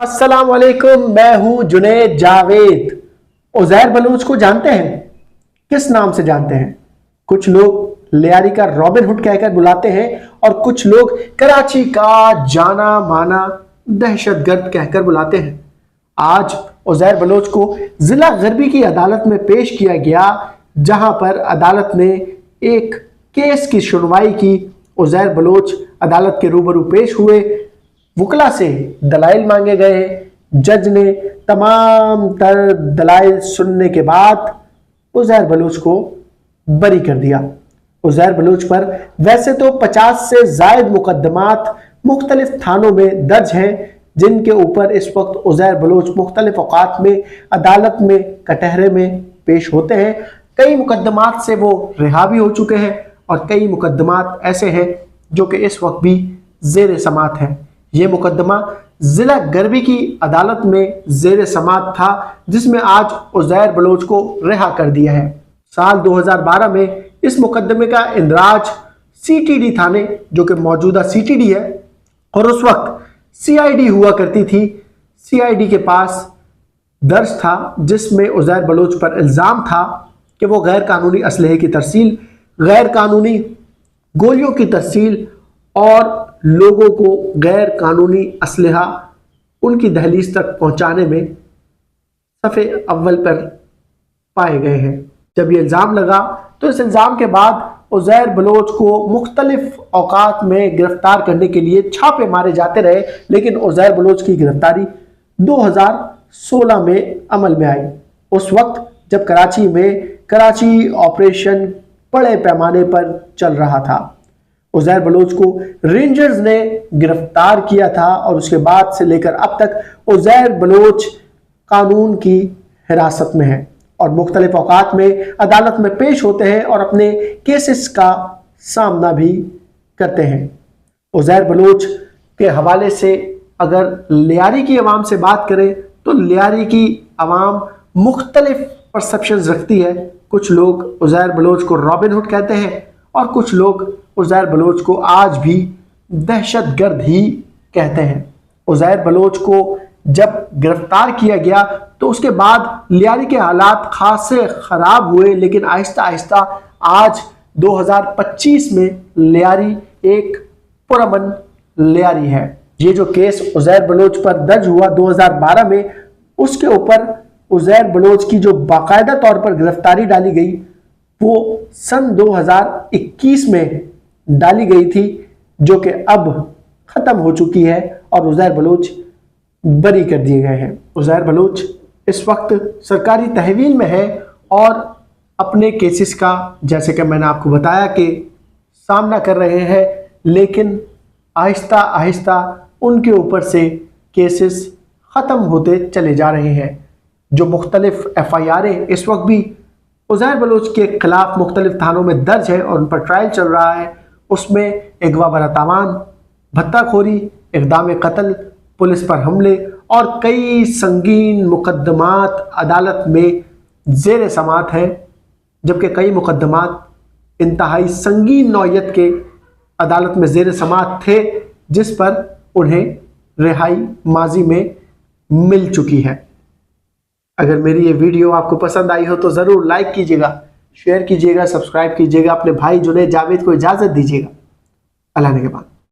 अस्सलाम वालेकुम, मैं हूं जुनैद जावेद। उज़ैर बलूच को जानते हैं? किस नाम से जानते हैं? कुछ लोग लियारी का रॉबिन हुड कहकर बुलाते हैं और कुछ लोग कराची का जाना माना दहशतगर्द कहकर बुलाते हैं। आज उज़ैर बलूच को जिला गरबी की अदालत में पेश किया गया, जहां पर अदालत ने एक केस की सुनवाई की। उज़ैर बलूच अदालत के रूबरू पेश हुए, वकला से दलाइल मांगे गए। जज ने तमाम तर दलाइल सुनने के बाद उज़ैर बलूच को बरी कर दिया। उज़ैर बलूच पर वैसे तो 50 से ज़ायद मुकदमात मुख्तलिफ थानों में दर्ज हैं, जिनके ऊपर इस वक्त उज़ैर बलूच मुख्तलिफ औकात में अदालत में कटहरे में पेश होते हैं। कई मुकदमात से वो रिहा भी हो चुके हैं और कई मुकदमात ऐसे हैं जो कि इस वक्त भी ज़ेर समात हैं। ये मुकदमा जिला गरबी की अदालत में ज़ेर समात था, जिसमें आज उज़ैर बलूच को रिहा कर दिया है। साल 2012 में इस मुकदमे का इंदराज सीटीडी थाने, जो कि मौजूदा सीटीडी है और उस वक्त सीआईडी हुआ करती थी, सीआईडी के पास दर्ज था, जिसमें उज़ैर बलूच पर इल्ज़ाम था कि वो गैर कानूनी असलहे की तरसील, गैर कानूनी गोलियों की तरसील और लोगों को गैर कानूनी असलहा उनकी दहलीज तक पहुंचाने में सफ़े अव्वल पर पाए गए हैं। जब ये इल्ज़ाम लगा तो इस इल्ज़ाम के बाद उज़ैर बलूच को मुख्तलिफ औकात में गिरफ्तार करने के लिए छापे मारे जाते रहे, लेकिन उज़ैर बलूच की गिरफ्तारी 2016 में अमल में आई। उस वक्त जब कराची में कराची ऑपरेशन बड़े पैमाने पर चल रहा था। उज़ैर बलूच को रेंजर्स ने गिरफ्तार किया था और उसके बाद से लेकर अब तक उज़ैर बलूच कानून की हिरासत में है और मुख्तलिफ औकात में अदालत में पेश होते हैं और अपने केसेस का सामना भी करते हैं। उज़ैर बलूच के हवाले से अगर लियारी की अवाम से बात करें तो लियारी की अवाम मुख्तलिफ परसेप्शंस रखती है। कुछ लोग उज़ैर बलूच को रॉबिन हुड कहते हैं और कुछ लोग उज़ैर बलूच को आज भी दहशतगर्द ही कहते हैं। उज़ैर बलूच को जब गिरफ्तार किया गया तो उसके बाद लियारी के हालात खासे ख़राब हुए, लेकिन आहिस्ता आहिस्ता आज 2025 में लियारी एक पुरअमन लियारी है। ये जो केस उज़ैर बलूच पर दर्ज हुआ 2012 में, उसके ऊपर उज़ैर बलूच की जो बाकायदा तौर पर गिरफ्तारी डाली गई वो सन 2021 में डाली गई थी, जो कि अब ख़त्म हो चुकी है और उज़ैर बलूच बरी कर दिए गए हैं। उज़ैर बलूच इस वक्त सरकारी तहवील में है और अपने केसेस का, जैसे कि मैंने आपको बताया, कि सामना कर रहे हैं, लेकिन आहिस्ता आहिस्ता उनके ऊपर से केसेस ख़त्म होते चले जा रहे हैं। जो मुख्तलिफ FIR'ें इस वक्त भी उज़ैर बलूच के खिलाफ मुख्तलिफ थानों में दर्ज है और उन पर ट्रायल चल रहा है, उसमें अगवा बरतावान, भत्ताखोरी, इक़दाम कत्ल, पुलिस पर हमले और कई संगीन मुकदमात अदालत में ज़ेर समात हैं, जबकि कई मुकदमात इंतहाई संगीन नौयत के अदालत में ज़ेर समात थे, जिस पर उन्हें रिहाई माजी में मिल चुकी है। अगर मेरी ये वीडियो आपको पसंद आई हो तो ज़रूर लाइक कीजिएगा, शेयर कीजिएगा, सब्सक्राइब कीजिएगा। अपने भाई जुनैद जावेद को इजाज़त दीजिएगा। अल्लाह ने के बाद।